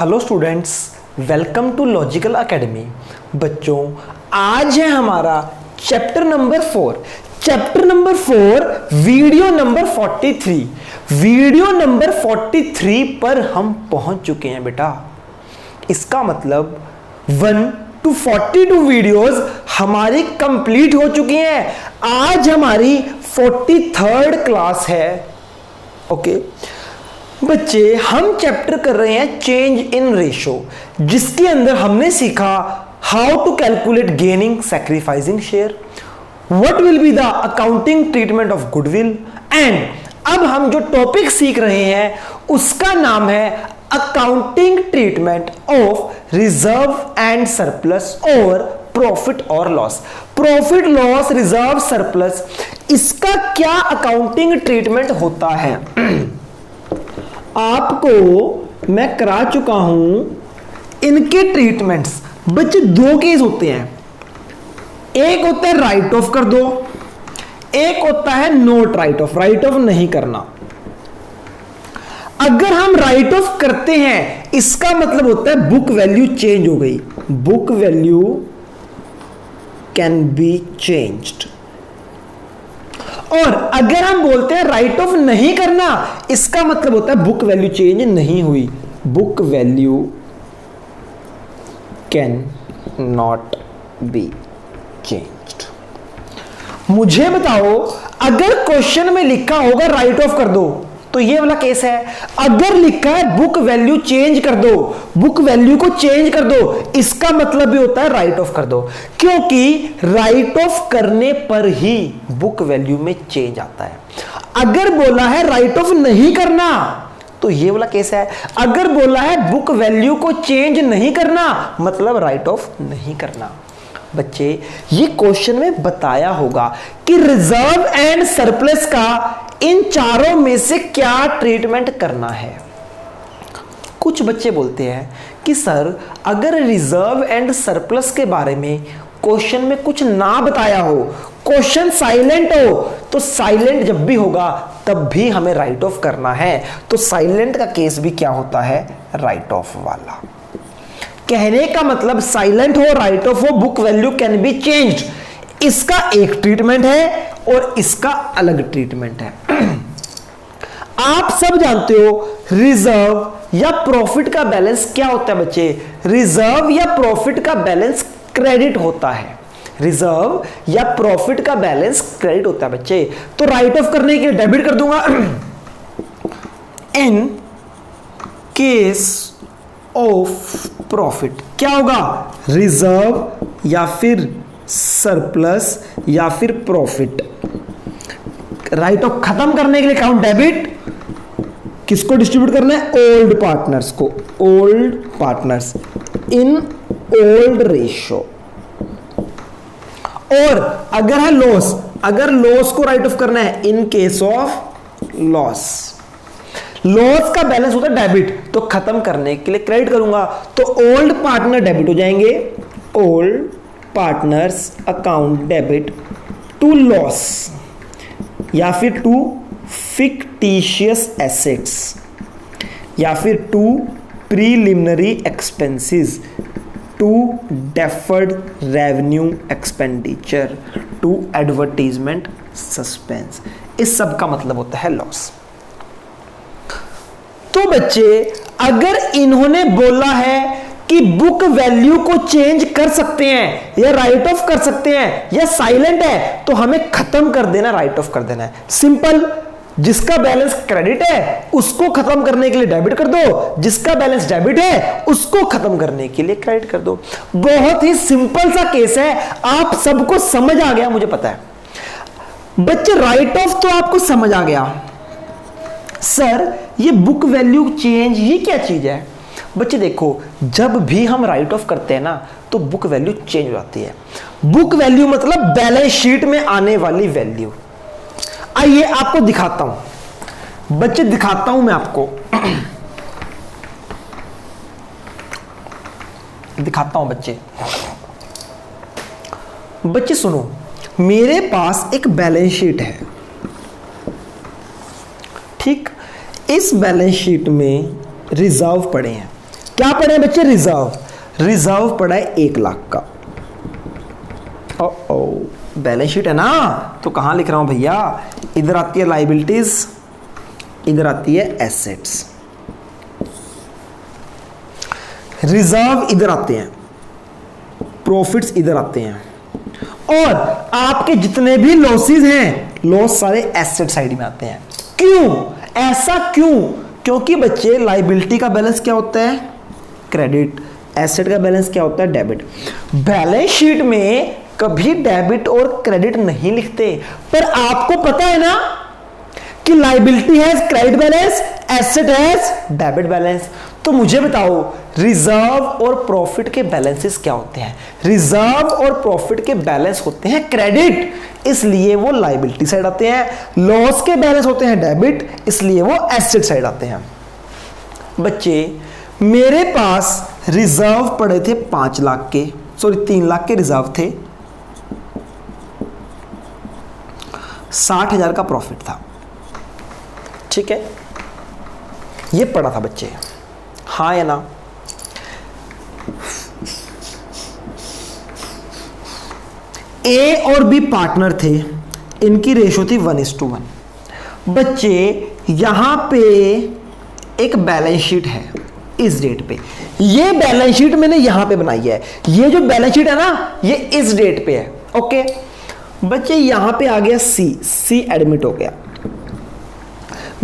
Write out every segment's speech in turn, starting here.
Hello students, welcome to logical academy. बच्चों, आज है हमारा chapter number 4 video number 43। Video number 43 पर हम पहुंच चुके हैं बेटा। इसका मतलब 1 to 42 वीडियोस हमारी कंप्लीट हो चुकी हैं। आज हमारी 43rd क्लास है। ओके बच्चे, हम चैप्टर कर रहे हैं चेंज इन रेशो, जिसके अंदर हमने सीखा how to calculate gaining sacrificing share, what will be the accounting treatment of goodwill, and अब हम जो टॉपिक सीख रहे हैं उसका नाम है accounting treatment of reserve and surplus और प्रॉफिट और loss. Profit loss reserve surplus, इसका क्या अकाउंटिंग ट्रीटमेंट होता है आपको मैं करा चुका हूं। इनके ट्रीटमेंट्स बच्चे दो केस होते हैं, एक होता है राइट ऑफ कर दो, एक होता है note right of, right off नहीं करना। अगर हम राइट ऑफ करते हैं इसका मतलब होता है बुक वैल्यू चेंज हो गई, book value can be changed. और अगर हम बोलते हैं राइट ऑफ नहीं करना, इसका मतलब होता है बुक वैल्यू चेंज नहीं हुई, book value can not be changed. मुझे बताओ, अगर क्वेश्चन में लिखा होगा राइट ऑफ कर दो तो ये वाला केस है। अगर लिखा है बुक वैल्यू चेंज कर दो, बुक वैल्यू को चेंज कर दो, इसका मतलब भी होता है राइट ऑफ कर दो, क्योंकि राइट ऑफ करने पर ही बुक वैल्यू में चेंज आता है। अगर बोला है राइट ऑफ नहीं करना तो ये वाला केस है। अगर बोला है बुक वैल्यू को चेंज नहीं करना, मतलब राइट ऑफ नहीं करना। बच्चे, ये क्वेश्चन में बताया होगा कि रिजर्व एंड सरप्लस का इन चारों में से क्या ट्रीटमेंट करना है। कुछ बच्चे बोलते हैं कि सर, अगर रिजर्व एंड सरप्लस के बारे में क्वेश्चन में कुछ ना बताया हो, क्वेश्चन साइलेंट हो, तो साइलेंट जब भी होगा तब भी हमें राइट ऑफ करना है। तो साइलेंट का केस भी क्या होता है, राइट ऑफ वाला। कहने का मतलब साइलेंट हो, राइट ऑफ हो, book value can be changed, इसका एक ट्रीटमेंट है और इसका अलग ट्रीटमेंट है। आप सब जानते हो रिजर्व या प्रॉफिट का बैलेंस क्या होता है बच्चे। रिजर्व या प्रॉफिट का बैलेंस क्रेडिट होता है। रिजर्व या प्रॉफिट का बैलेंस क्रेडिट होता है बच्चे। तो राइट ऑफ करने के लिए डेबिट कर दूंगा। इन केस ऑफ प्रॉफिट क्या होगा, रिजर्व या फिर सरप्लस या फिर प्रॉफिट। राइट ऑफ खत्म करने के लिए काउंट डेबिट, किसको डिस्ट्रीब्यूट करना है, ओल्ड पार्टनर्स को, old partners in old ratio. और अगर है लॉस, अगर लॉस को राइट ऑफ करना है इन केस ऑफ लॉस। लॉस का बैलेंस होता है डेबिट, तो खत्म करने के लिए क्रेडिट करूंगा, तो ओल्ड पार्टनर डेबिट हो जाएंगे, old partners account debit to loss या फिर टू फिक्टिशियस एसेट्स या फिर to preliminary expenses, to deferred revenue expenditure, to advertisement suspense. इस सब का मतलब होता है लॉस। तो बच्चे, अगर इन्होंने बोला है कि बुक वैल्यू को चेंज कर सकते हैं या राइट ऑफ कर सकते हैं या साइलेंट है, तो हमें खत्म कर देना, राइट ऑफ कर देना है। सिंपल, जिसका बैलेंस क्रेडिट है उसको खत्म करने के लिए डेबिट कर दो, जिसका बैलेंस डेबिट है उसको खत्म करने के लिए क्रेडिट कर दो। बहुत ही सिंपल सा केस है, आप सबको समझ आ गया मुझे पता है। बच्चे, राइट ऑफ तो आपको समझ आ गया। सर, ये बुक वैल्यू चेंज ये क्या चीज है। बच्चे देखो, जब भी हम राइट ऑफ करते हैं ना तो बुक वैल्यू चेंज हो जाती है। बुक वैल्यू मतलब बैलेंस शीट में आने वाली वैल्यू। आइए आपको दिखाता हूं बच्चे, दिखाता हूं मैं आपको दिखाता हूं बच्चे। बच्चे सुनो, मेरे पास एक बैलेंस शीट है, ठीक। इस बैलेंस शीट में रिजर्व पड़े हैं, क्या पड़ा है बच्चे? रिजर्व। रिजर्व पड़ा है 1 लाख का। ओ बैलेंस शीट है ना, तो कहां लिख रहा हूं भैया? इधर आती है लाइबिलिटीज, इधर आती है एसेट्स। रिजर्व इधर आते हैं, प्रॉफिट्स इधर आते हैं, और आपके जितने भी लॉसेस हैं, लॉस सारे एसेट साइड में आते हैं। क्यों ऐसा? क्यों? क्योंकि बच्चे लाइबिलिटी का बैलेंस क्या होता है? क्रेडिट। एसेट का बैलेंस क्या होता है? डेबिट। बैलेंस शीट में कभी डेबिट और क्रेडिट नहीं लिखते, पर आपको पता है ना कि liability has credit balance, asset has debit balance. तो मुझे बताओ रिजर्व और प्रॉफिट के बैलेंसेस क्या होते हैं? रिजर्व और प्रॉफिट के बैलेंस होते हैं क्रेडिट, इसलिए वो लाइबिलिटी साइड आते हैं। लॉस के बैलेंस होते हैं डेबिट, इसलिए वो एसेट साइड आते हैं। बच्चे मेरे पास रिजर्व पड़े थे 5 लाख के, सॉरी 3 लाख के रिजर्व थे, 60,000 का प्रॉफिट था। ठीक है, ये पड़ा था बच्चे, हाँ या ना? ए और बी पार्टनर थे, इनकी रेशो थी 1:1। बच्चे यहां पे एक बैलेंस शीट है इस डेट पे, ये बैलेंस शीट मैंने यहां पे बनाई है। ये जो बैलेंस शीट है ना, ये इस डेट पे है। ओके बच्चे, यहां पे आ गया सी एडमिट हो गया।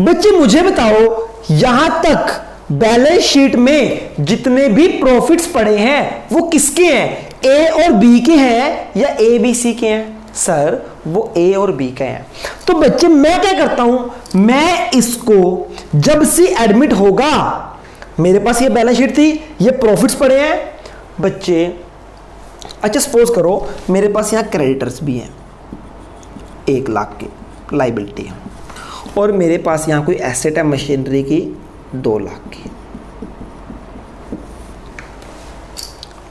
बच्चे मुझे बताओ यहां तक बैलेंस शीट में जितने भी प्रॉफिट्स पड़े हैं वो किसके हैं? ए और बी के हैं या ए बी सी के हैं? सर वो ए और बी के हैं। तो बच्चे मैं क्या करता हूं, मैं इसको जब सी एडमिट होगा, मेरे पास ये बैलेंस शीट थी, ये प्रॉफिट्स पड़े हैं बच्चे। अच्छा सपोज करो मेरे पास यहां क्रेडिटर्स भी हैं 1 लाख के, लाइबिलिटी है, और मेरे पास यहां कोई एसेट है मशीनरी की 2 लाख की।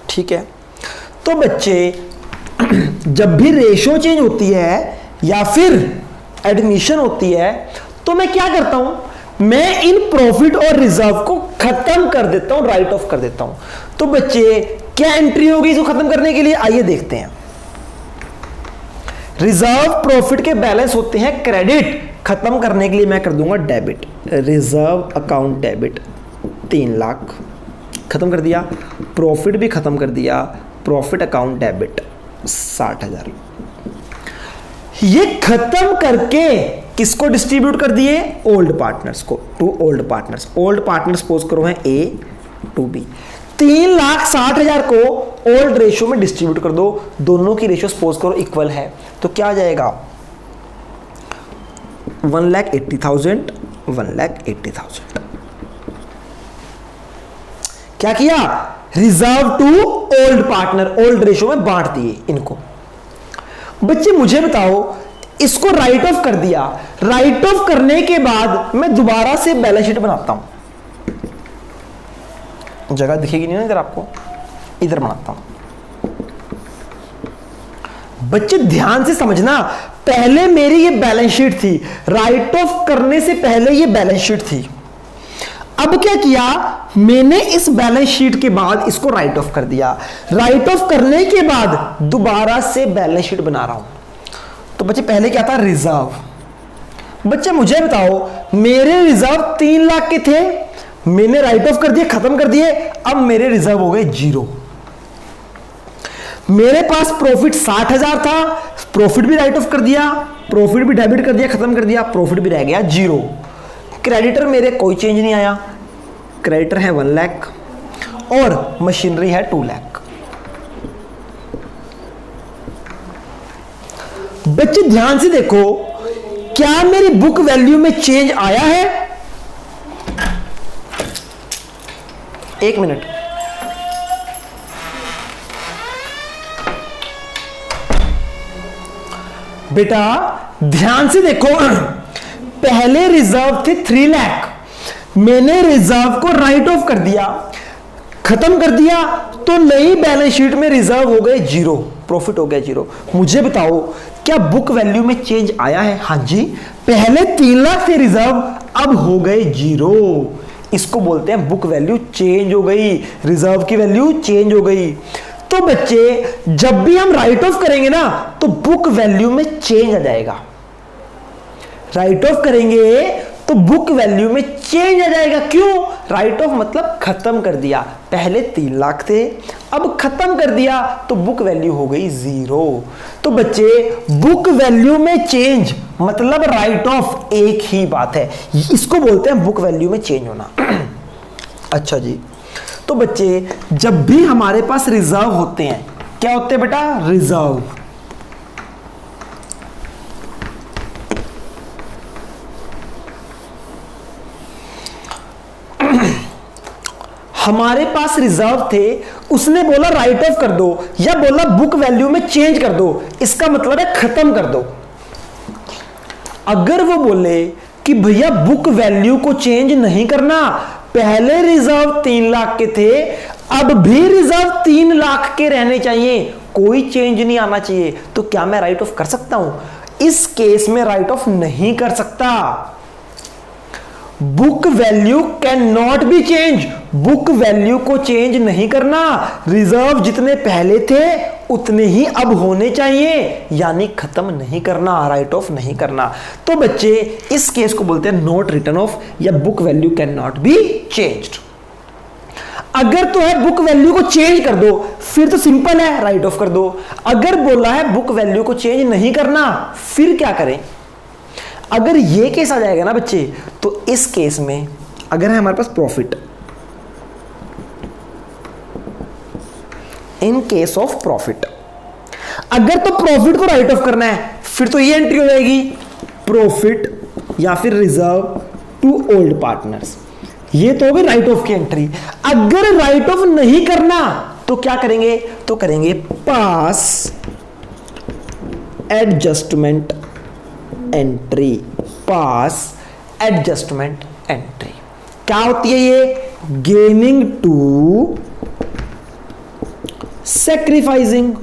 ठीक है, तो बच्चे जब भी रेशो चेंज होती है या फिर एडमिशन होती है, तो मैं क्या करता हूं, मैं इन प्रॉफिट और रिजर्व को खत्म कर देता हूं, राइट ऑफ कर देता हूं। तो बच्चे क्या एंट्री होगी इसको खत्म करने के लिए? आइए देखते हैं। रिजर्व प्रॉफिट के बैलेंस होते हैं क्रेडिट, खत्म करने के लिए मैं कर दूंगा debit. Reserve account debit 3 lakh, खत्म कर दिया। प्रॉफिट भी खत्म कर दिया, प्रॉफिट अकाउंट डेबिट 60,000। ये खत्म करके किसको डिस्ट्रीब्यूट कर दिए? ओल्ड पार्टनर्स को, to old partners. Old partners suppose करो हैं ए टू बी। 3,60,000 को ओल्ड रेशियो में डिस्ट्रीब्यूट कर दो, दोनों की रेशियो सपोज करो इक्वल है, तो क्या आ जाएगा? 1,80,000, 1,80,000। क्या किया? Reserve to old partner, old ratio में बांट दिए इनको। बच्चे मुझे बताओ, इसको राइट ऑफ कर दिया, राइट ऑफ करने के बाद मैं दोबारा से बैलेंस शीट बनाता हूं। जगह दिखेगी नहीं ना इधर आपको, इधर बनाता हूं। बच्चे ध्यान से समझना, पहले मेरी ये बैलेंस शीट थी, राइट ऑफ करने से पहले ये बैलेंस शीट थी। अब क्या किया मैंने, इस बैलेंस शीट के बाद इसको राइट ऑफ कर दिया। राइट ऑफ करने के बाद दोबारा से बैलेंस शीट बना रहा हूं। तो बच्चे पहले क्या था? रिजर्व। बच्चे मुझे बताओ, मेरे रिजर्व 3 लाख के थे, मैंने राइट ऑफ कर दिए, खत्म कर दिए, अब मेरे रिजर्व हो गए 0। मेरे पास प्रॉफिट 60,000 था, प्रॉफिट भी राइट ऑफ कर दिया, प्रॉफिट भी डेबिट कर दिया, खत्म कर दिया, प्रॉफिट भी रह गया 0। क्रेडिटर मेरे कोई चेंज नहीं आया, क्रेडिटर है 1 लाख और मशीनरी है 2 लाख। बच्चे ध्यान से देखो, क्या मेरी बुक वैल्यू में चेंज आया है? 1 मिनट। बेटा ध्यान से देखो, पहले रिजर्व थे 3 लाख, मैंने रिजर्व को राइट ऑफ कर दिया, खत्म कर दिया, तो नई बैलेंस शीट में रिजर्व हो गए 0, प्रॉफिट हो गया 0। मुझे बताओ क्या बुक वैल्यू में चेंज आया है? हाँ जी, पहले 3 लाख थे रिजर्व, अब हो गए 0। इसको बोलते हैं बुक वैल्यू चेंज हो गई, रिजर्व की वैल्यू चेंज हो गई। तो बच्चे जब भी हम राइट ऑफ करेंगे ना तो बुक वैल्यू में चेंज आ जाएगा। राइट ऑफ करेंगे तो बुक वैल्यू में चेंज आ जाएगा। क्यों? राइट ऑफ मतलब खत्म कर दिया, पहले 3 लाख थे अब खत्म कर दिया तो बुक वैल्यू हो गई 0। तो बच्चे बुक वैल्यू में चेंज मतलब राइट ऑफ एक ही बात है, इसको बोलते हैं बुक वैल्यू में चेंज होना। अच्छा जी, तो बच्चे जब भी हमारे पास रिजर्व होते हैं, क्या होते हैं बेटा? रिजर्व। हमारे पास रिजर्व थे, उसने बोला राइट ऑफ कर दो या बोला बुक वैल्यू में चेंज कर दो, इसका मतलब है खत्म कर दो। अगर वो बोले कि भैया बुक वैल्यू को चेंज नहीं करना, पहले रिजर्व 3 लाख के थे अब भी रिजर्व 3 लाख के रहने चाहिए, कोई चेंज नहीं आना चाहिए, तो क्या मैं राइट ऑफ कर सकता हूं? इस केस में राइट ऑफ नहीं कर सकता। Book value can not be change, book value को चेंज नहीं करना, रिजर्व जितने पहले थे उतने ही अब होने चाहिए, यानी खत्म नहीं करना, राइट ऑफ नहीं करना। तो बच्चे इस केस को बोलते हैं नॉट रिटर्न ऑफ या book value can not be changed. अगर तो है बुक वैल्यू को चेंज कर दो, फिर तो सिंपल है राइट ऑफ कर दो। अगर बोला है बुक वैल्यू को चेंज नहीं करना, फिर क्या करें? अगर ये केस आ जाएगा ना बच्चे, तो इस केस में अगर है हमारे पास profit, in case of profit, अगर तो प्रॉफिट को राइट ऑफ करना है फिर तो ये एंट्री हो जाएगी प्रॉफिट या फिर रिजर्व टू ओल्ड पार्टनर्स, ये तो होगी राइट ऑफ की एंट्री। अगर राइट ऑफ नहीं करना तो क्या करेंगे? तो करेंगे पास एडजस्टमेंट एंट्री, पास एडजस्टमेंट एंट्री। क्या होती है ये? गेनिंग टू सैक्रिफाइसिंग,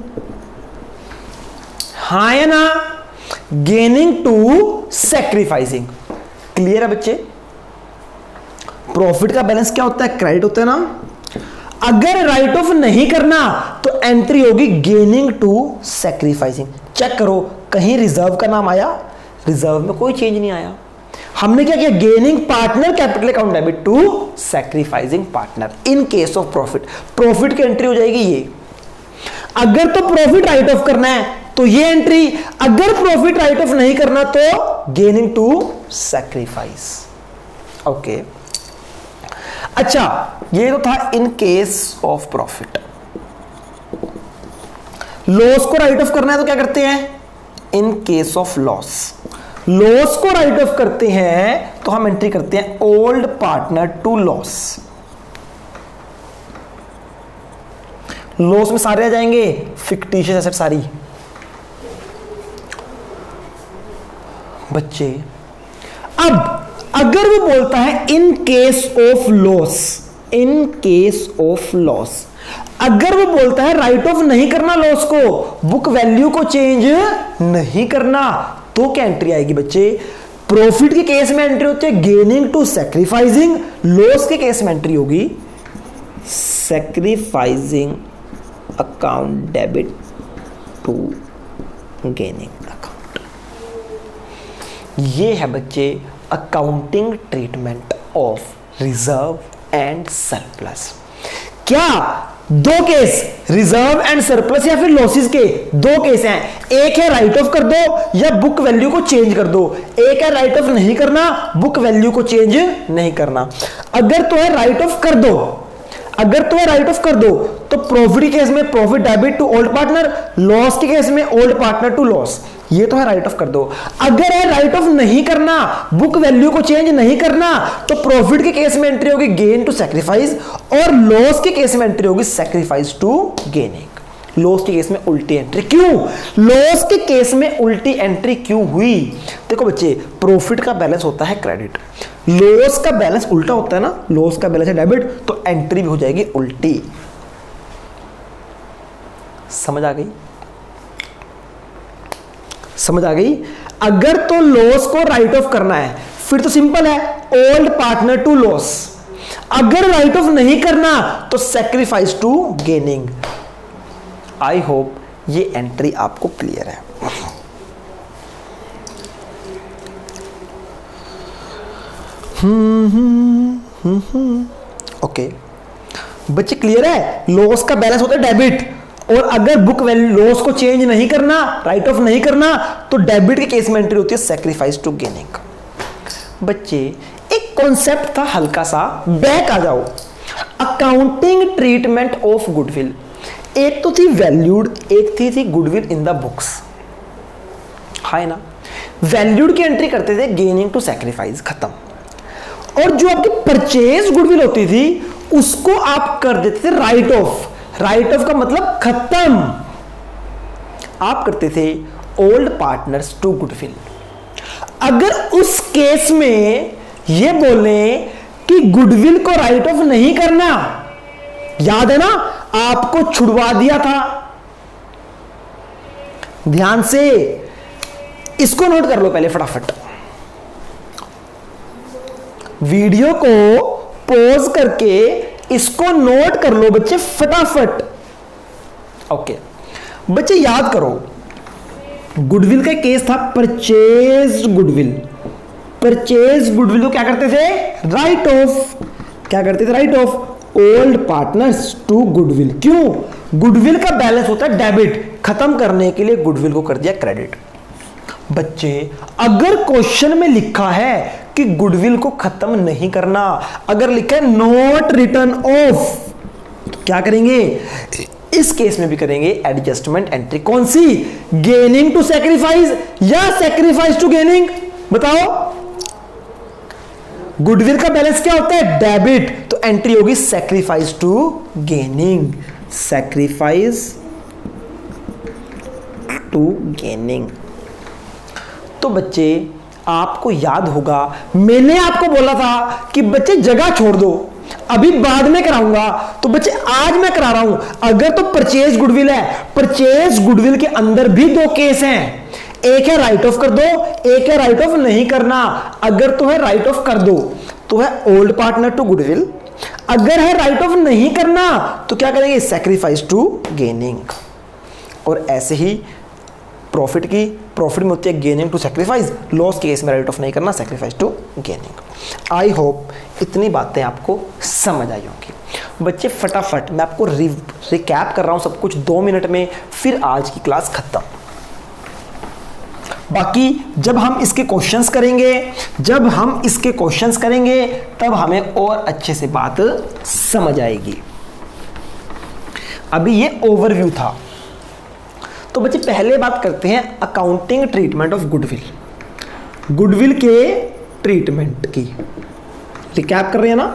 हाँ या ना? Gaining to sacrificing. क्लियर है बच्चे? प्रॉफिट का बैलेंस क्या होता है? क्रेडिट होता है ना। अगर राइट ऑफ नहीं करना तो एंट्री होगी गेनिंग टू सैक्रिफाइसिंग। चेक करो कहीं रिजर्व का नाम आया? रिजर्व में कोई चेंज नहीं आया। हमने क्या किया? Gaining partner capital account debit to sacrificing partner in case of profit. Profit की एंट्री हो जाएगी ये। अगर तो प्रॉफिट राइट ऑफ करना है तो ये एंट्री, अगर प्रॉफिट राइट ऑफ नहीं करना तो गेनिंग टू सैक्रिफाइस। ओके, अच्छा ये तो था in case of profit. Loss को राइट ऑफ करना है तो क्या करते हैं? In case of loss. Loss को राइट ऑफ करते हैं तो हम एंट्री करते हैं old partner to loss. Loss में सारे आ जाएंगे फिक्टिशियस एसेट सारी। बच्चे अब अगर वो बोलता है इन case of loss, in case of loss, अगर वो बोलता है राइट ऑफ नहीं करना लॉस को, बुक वैल्यू को चेंज नहीं करना, तो क्या एंट्री आएगी बच्चे? प्रॉफिट के केस में एंट्री होती है गेनिंग टू सैक्रिफाइसिंग, लॉस के केस में एंट्री होगी sacrificing account debit to gaining account. ये है बच्चे accounting treatment of reserve and surplus. क्या दो केस, रिजर्व एंड सरप्लस या फिर लॉसेस के दो केस हैं। एक है राइट ऑफ कर दो या बुक वैल्यू को चेंज कर दो, एक है राइट ऑफ नहीं करना, बुक वैल्यू को चेंज नहीं करना। अगर तो है राइट ऑफ कर दो, अगर तो है राइट ऑफ कर दो तो प्रॉफिट के केस में profit debit to old partner, loss के केस में ओल्ड पार्टनर टू लॉस, ये तो है राइट ऑफ कर दो। अगर है राइट ऑफ नहीं करना, बुक वैल्यू को चेंज नहीं करना, तो प्रॉफिट के केस में एंट्री होगी गेन टू सैक्रिफाइस और लॉस के केस में एंट्री होगी सैक्रिफाइस टू गेनिंग। लॉस के केस में उल्टी एंट्री क्यों? लॉस के केस में उल्टी एंट्री क्यों हुई? देखो बच्चे, प्रॉफिट का बैलेंस होता है क्रेडिट, लॉस का बैलेंस उल्टा होता है ना, लॉस का बैलेंस है डेबिट, तो एंट्री भी हो जाएगी उल्टी। समझ आ गई? समझ आ गई? अगर तो लॉस को राइट ऑफ करना है फिर तो सिंपल है ओल्ड पार्टनर टू लॉस, अगर राइट ऑफ नहीं करना तो sacrifice to gaining. I hope ये एंट्री आपको क्लियर है। ओके बच्चे क्लियर है। लॉस का बैलेंस होता है डेबिट, और अगर बुक वैल्यू लॉस को चेंज नहीं करना, राइट ऑफ नहीं करना, तो डेबिट के केस में एंट्री होती है सैक्रिफाइस टू गेनिंग। बच्चे एक कॉन्सेप्ट था हल्का सा, बैक आ जाओ। अकाउंटिंग ट्रीटमेंट ऑफ गुडविल, एक तो थी वैल्यूड, एक थी गुडविल इन द बुक्स, है ना। वैल्यूड की एंट्री करते थे गेनिंग टू सैक्रिफाइस, खत्म। और जो आपकी परचेज गुडविल होती थी उसको आप कर देते थे राइट ऑफ। राइट ऑफ का मतलब खत्म। आप करते थे ओल्ड पार्टनर्स टू गुडविल। अगर उस केस में ये बोले कि गुडविल को राइट ऑफ नहीं करना, याद है ना आपको छुड़वा दिया था, ध्यान से इसको नोट कर लो पहले फटाफट, वीडियो को पॉज करके इसको नोट कर लो बच्चे फटाफट। ओके बच्चे याद करो, गुडविल का केस था परचेज गुडविल। परचेज गुडविल को क्या करते थे, राइट ऑफ। क्या करते थे, write off old partners to goodwill. क्यों, गुडविल का बैलेंस होता है डेबिट, खत्म करने के लिए गुडविल को कर दिया क्रेडिट। बच्चे अगर क्वेश्चन में लिखा है कि गुडविल को खत्म नहीं करना, अगर लिखा है नॉट रिटर्न ऑफ, तो क्या करेंगे, इस केस में भी करेंगे एडजस्टमेंट एंट्री। कौन सी, गेनिंग टू सैक्रिफाइस या सैक्रिफाइस टू गेनिंग, बताओ। गुडविल का बैलेंस क्या होता है, डेबिट, तो एंट्री होगी sacrifice to gaining. Sacrifice to gaining. तो बच्चे आपको याद होगा मैंने आपको बोला था कि बच्चे जगह छोड़ दो, अभी बाद में कराऊंगा, तो बच्चे आज मैं करा रहा हूं। अगर तो परचेज गुडविल है, परचेज गुडविल के अंदर भी दो केस हैं, एक है राइट ऑफ कर दो, एक है राइट ऑफ नहीं करना। अगर तो है राइट ऑफ कर दो तो है ओल्ड पार्टनर टू गुडविल, अगर है राइट ऑफ नहीं करना तो क्या करेंगे, सैक्रिफाइस टू गेनिंग। और ऐसे ही प्रॉफिट में होती है गेनिंग टू सैक्रिफाइस, लॉस के केस में राइट ऑफ नहीं करना, sacrifice to gaining. I hope इतनी बातें आपको समझ आई होंगी। बच्चे फटाफट मैं आपको रिकैप कर रहा हूं सब कुछ 2 मिनट में, फिर आज की क्लास खत्म। बाकी जब हम इसके क्वेश्चंस करेंगे तब हमें और अच्छे से बात समझ आएगी। अभी ये ओवरव्यू था। तो बच्चे पहले बात करते हैं accounting treatment of goodwill, goodwill के ट्रीटमेंट की। रिकैप कर रहे हैं ना,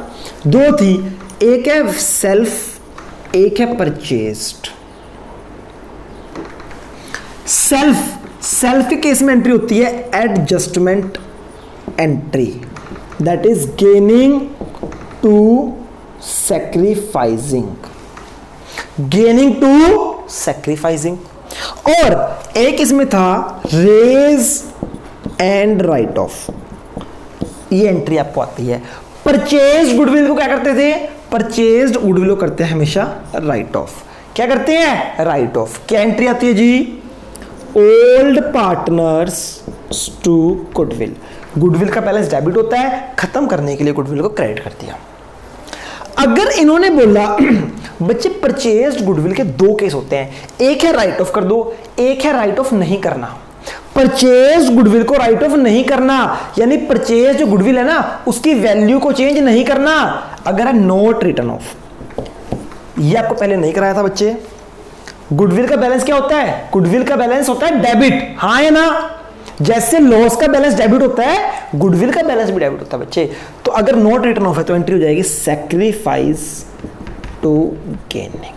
दो थी, एक है सेल्फ, एक है परचेज्ड। सेल्फ के केस में एंट्री होती है adjustment entry, that is gaining to sacrificing, gaining to sacrificing. और एक इसमें था रेज एंड राइट ऑफ, ये एंट्री आपको आती है। परचेज गुडविल को क्या करते थे, परचेज्ड गुडविल को करते हैं हमेशा राइट ऑफ। क्या करते हैं, राइट ऑफ। क्या एंट्री आती है जी, old partners to goodwill. Goodwill का बैलेंस डेबिट होता है, खत्म करने के लिए गुडविल को क्रेडिट कर दिया। अगर इन्होंने बोला बच्चे परचेज्ड गुडविल के दो केस होते हैं, एक है राइट ऑफ कर दो, एक है राइट ऑफ नहीं करना। परचेज गुडविल को राइट ऑफ नहीं करना, यानी परचेज जो गुडविल है ना उसकी वैल्यू को चेंज नहीं करना, अगर है नॉट रिटर्न ऑफ। ये आपको पहले नहीं कराया था बच्चे। गुडविल का बैलेंस क्या होता है, गुडविल का बैलेंस होता है डेबिट, हाँ है ना। जैसे लॉस का बैलेंस डेबिट होता है, गुडविल का बैलेंस भी डेबिट होता है बच्चे। तो अगर नॉट रिटर्न ऑफ है तो एंट्री हो जाएगी सैक्रिफाइस टू गेनिंग।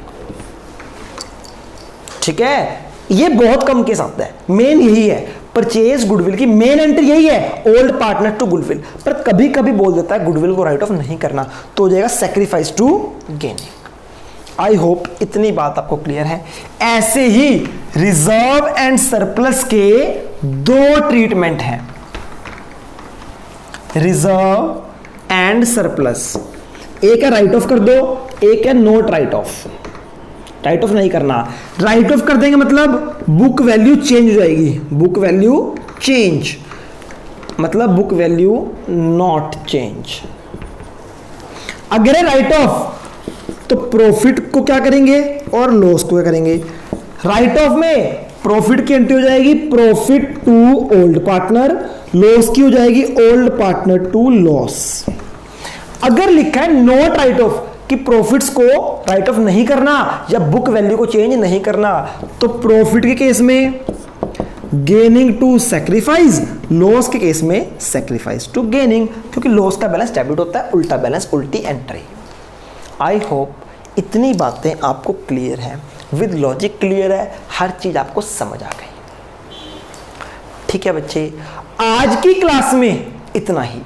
ठीक है, ये बहुत कम केस आता है, मेन यही है। परचेज गुडविल की मेन एंट्री यही है, ओल्ड पार्टनर टू गुडविल। पर कभी कभी बोल देता है गुडविल को राइट ऑफ नहीं करना, तो हो जाएगा sacrifice to gaining. I hope इतनी बात आपको क्लियर है। ऐसे ही रिजर्व एंड सरप्लस के दो ट्रीटमेंट हैं, रिजर्व एंड सरप्लस। एक है राइट ऑफ कर दो, एक है note right of. Right off नहीं करना, राइट ऑफ कर देंगे मतलब बुक वैल्यू चेंज हो जाएगी, बुक वैल्यू चेंज मतलब बुक वैल्यू नॉट चेंज। अगर है राइट ऑफ तो प्रॉफिट को क्या करेंगे और लॉस को क्या करेंगे। राइट ऑफ में प्रॉफिट की एंट्री हो जाएगी profit to old partner, loss की हो जाएगी ओल्ड पार्टनर टू लॉस। अगर लिखा है नॉट राइट ऑफ कि प्रॉफिट्स को राइट ऑफ नहीं करना या बुक वैल्यू को चेंज नहीं करना, तो प्रॉफिट के केस में गेनिंग टू सैक्रिफाइस, लॉस के केस में सैक्रिफाइस टू गेनिंग, क्योंकि लॉस का बैलेंस डेबिट होता है, उल्टा बैलेंस उल्टी एंट्री। आई होप इतनी बातें आपको क्लियर हैं, विद लॉजिक क्लियर है, हर चीज आपको समझ आ गई। ठीक है बच्चे, आज की क्लास में इतना ही।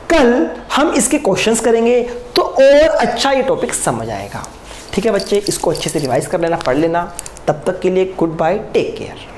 कल हम इसके क्वेश्चंस करेंगे तो और अच्छा ये टॉपिक समझ आएगा। ठीक है बच्चे, इसको अच्छे से रिवाइज कर लेना, पढ़ लेना। तब तक के लिए गुड बाय, टेक केयर।